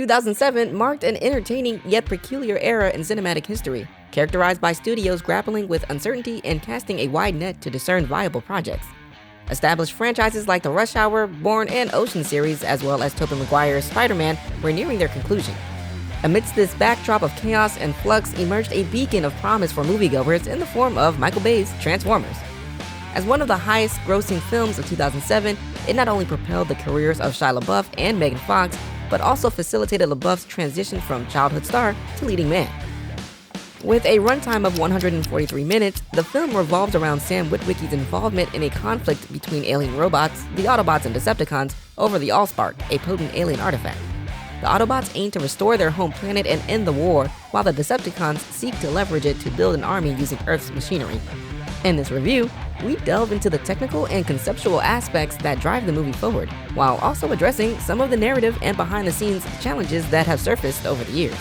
2007 marked an entertaining yet peculiar era in cinematic history, characterized by studios grappling with uncertainty and casting a wide net to discern viable projects. Established franchises like the Rush Hour, Bourne, and Ocean series, as well as Tobey Maguire's Spider-Man, were nearing their conclusion. Amidst this backdrop of chaos and flux emerged a beacon of promise for moviegoers in the form of Michael Bay's Transformers. As one of the highest-grossing films of 2007, it not only propelled the careers of Shia LaBeouf and Megan Fox, but also facilitated LaBeouf's transition from childhood star to leading man. With a runtime of 143 minutes, the film revolves around Sam Witwicky's involvement in a conflict between alien robots, the Autobots and Decepticons, over the Allspark, a potent alien artifact. The Autobots aim to restore their home planet and end the war, while the Decepticons seek to leverage it to build an army using Earth's machinery. In this review, we delve into the technical and conceptual aspects that drive the movie forward, while also addressing some of the narrative and behind-the-scenes challenges that have surfaced over the years.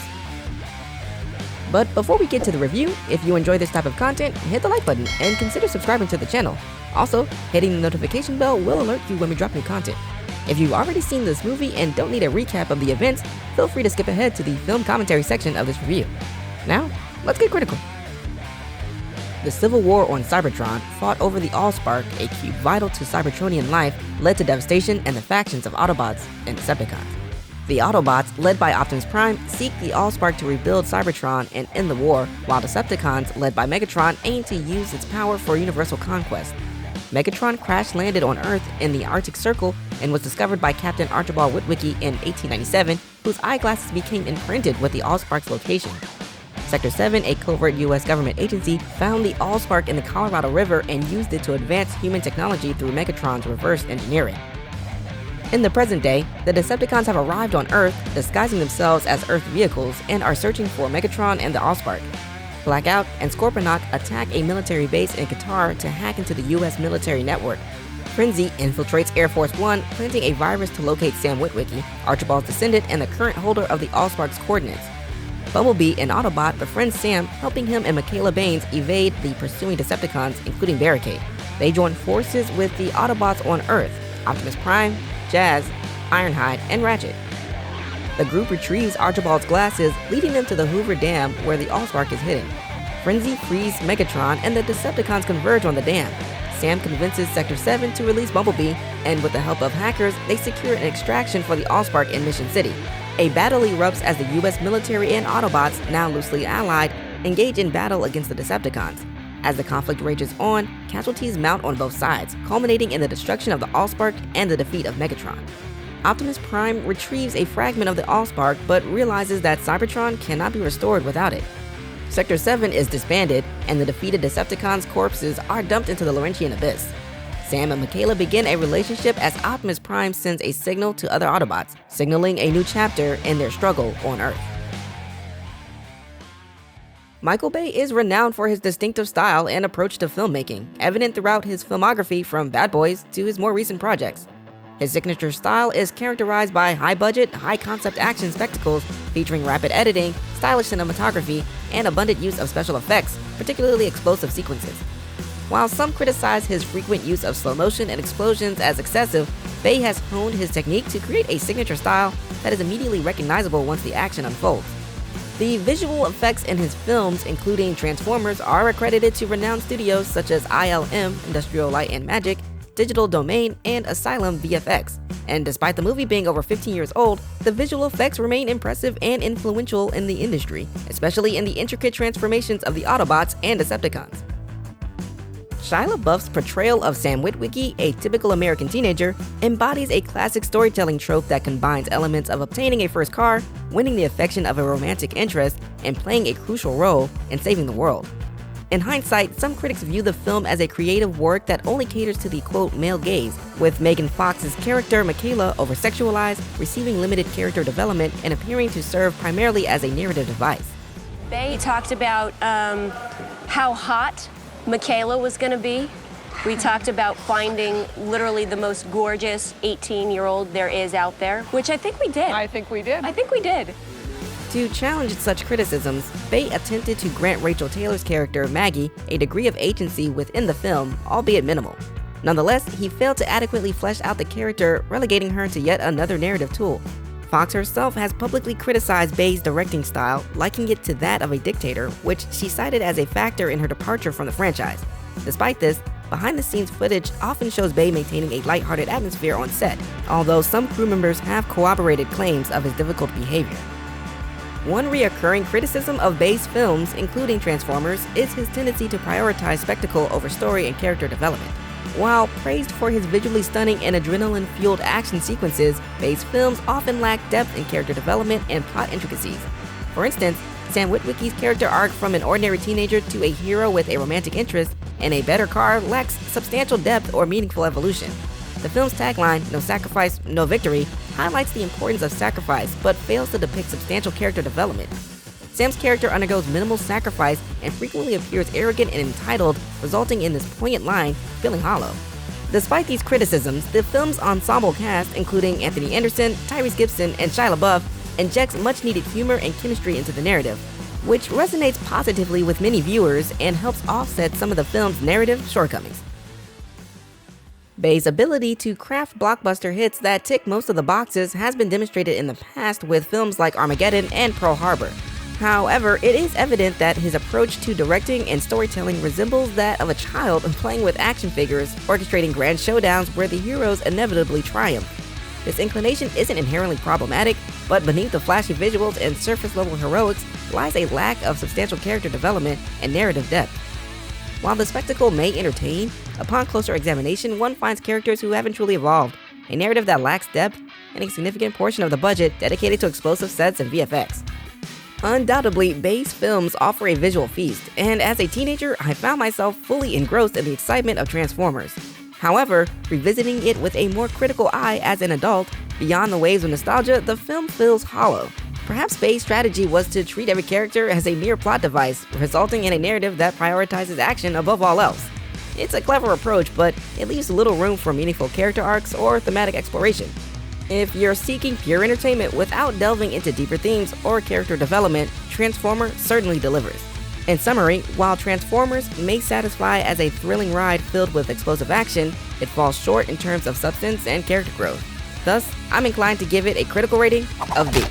But before we get to the review, if you enjoy this type of content, hit the like button and consider subscribing to the channel. Also, hitting the notification bell will alert you when we drop new content. If you've already seen this movie and don't need a recap of the events, feel free to skip ahead to the film commentary section of this review. Now, let's get critical. The civil war on Cybertron, fought over the Allspark, a cube vital to Cybertronian life, led to devastation and the factions of Autobots and Decepticons. The Autobots, led by Optimus Prime, seek the Allspark to rebuild Cybertron and end the war, while Decepticons, led by Megatron, aim to use its power for universal conquest. Megatron crash-landed on Earth in the Arctic Circle and was discovered by Captain Archibald Witwicky in 1897, whose eyeglasses became imprinted with the Allspark's location. Sector 7, a covert US government agency, found the Allspark in the Colorado River and used it to advance human technology through Megatron's reverse engineering. In the present day, the Decepticons have arrived on Earth, disguising themselves as Earth vehicles, and are searching for Megatron and the Allspark. Blackout and Scorponok attack a military base in Qatar to hack into the US military network. Frenzy infiltrates Air Force One, planting a virus to locate Sam Witwicky, Archibald's descendant and the current holder of the Allspark's coordinates. Bumblebee, an Autobot, befriends Sam, helping him and Michaela Baines evade the pursuing Decepticons, including Barricade. They join forces with the Autobots on Earth, Optimus Prime, Jazz, Ironhide, and Ratchet. The group retrieves Archibald's glasses, leading them to the Hoover Dam where the Allspark is hidden. Frenzy frees Megatron and the Decepticons converge on the dam. Sam convinces Sector 7 to release Bumblebee, and with the help of hackers, they secure an extraction for the Allspark in Mission City. A battle erupts as the US military and Autobots, now loosely allied, engage in battle against the Decepticons. As the conflict rages on, casualties mount on both sides, culminating in the destruction of the Allspark and the defeat of Megatron. Optimus Prime retrieves a fragment of the Allspark but realizes that Cybertron cannot be restored without it. Sector 7 is disbanded, and the defeated Decepticons' corpses are dumped into the Laurentian Abyss. Sam and Michaela begin a relationship as Optimus Prime sends a signal to other Autobots, signaling a new chapter in their struggle on Earth. Michael Bay is renowned for his distinctive style and approach to filmmaking, evident throughout his filmography from Bad Boys to his more recent projects. His signature style is characterized by high-budget, high-concept action spectacles featuring rapid editing, stylish cinematography, and abundant use of special effects, particularly explosive sequences. While some criticize his frequent use of slow motion and explosions as excessive, Bay has honed his technique to create a signature style that is immediately recognizable once the action unfolds. The visual effects in his films, including Transformers, are accredited to renowned studios such as ILM, Industrial Light and Magic, Digital Domain, and Asylum VFX. And despite the movie being over 15 years old, the visual effects remain impressive and influential in the industry, especially in the intricate transformations of the Autobots and Decepticons. Shia LaBeouf's portrayal of Sam Witwicky, a typical American teenager, embodies a classic storytelling trope that combines elements of obtaining a first car, winning the affection of a romantic interest, and playing a crucial role in saving the world. In hindsight, some critics view the film as a creative work that only caters to the quote male gaze, with Megan Fox's character Michaela over-sexualized, receiving limited character development, and appearing to serve primarily as a narrative device. Bay talked about how hot Michaela was going to be. We talked about finding literally the most gorgeous 18-year-old there is out there, which I think we did. I think we did. I think we did. To challenge such criticisms, Bay attempted to grant Rachel Taylor's character, Maggie, a degree of agency within the film, albeit minimal. Nonetheless, he failed to adequately flesh out the character, relegating her to yet another narrative tool. Fox herself has publicly criticized Bay's directing style, likening it to that of a dictator, which she cited as a factor in her departure from the franchise. Despite this, behind-the-scenes footage often shows Bay maintaining a lighthearted atmosphere on set, although some crew members have corroborated claims of his difficult behavior. One recurring criticism of Bay's films, including Transformers, is his tendency to prioritize spectacle over story and character development. While praised for his visually stunning and adrenaline-fueled action sequences, Bay's films often lack depth in character development and plot intricacies. For instance, Sam Witwicky's character arc from an ordinary teenager to a hero with a romantic interest and a better car lacks substantial depth or meaningful evolution. The film's tagline, "No sacrifice, no victory," highlights the importance of sacrifice but fails to depict substantial character development. Sam's character undergoes minimal sacrifice and frequently appears arrogant and entitled, resulting in this poignant line feeling hollow. Despite these criticisms, the film's ensemble cast, including Anthony Anderson, Tyrese Gibson, and Shia LaBeouf, injects much-needed humor and chemistry into the narrative, which resonates positively with many viewers and helps offset some of the film's narrative shortcomings. Bay's ability to craft blockbuster hits that tick most of the boxes has been demonstrated in the past with films like Armageddon and Pearl Harbor. However, it is evident that his approach to directing and storytelling resembles that of a child playing with action figures, orchestrating grand showdowns where the heroes inevitably triumph. This inclination isn't inherently problematic, but beneath the flashy visuals and surface-level heroics lies a lack of substantial character development and narrative depth. While the spectacle may entertain, upon closer examination one finds characters who haven't truly evolved, a narrative that lacks depth, and a significant portion of the budget dedicated to explosive sets and VFX. Undoubtedly, Bay's films offer a visual feast, and as a teenager, I found myself fully engrossed in the excitement of Transformers. However, revisiting it with a more critical eye as an adult, beyond the waves of nostalgia, the film feels hollow. Perhaps Bay's strategy was to treat every character as a mere plot device, resulting in a narrative that prioritizes action above all else. It's a clever approach, but it leaves little room for meaningful character arcs or thematic exploration. If you're seeking pure entertainment without delving into deeper themes or character development, Transformers certainly delivers. In summary, while Transformers may satisfy as a thrilling ride filled with explosive action, it falls short in terms of substance and character growth. Thus, I'm inclined to give it a critical rating of B.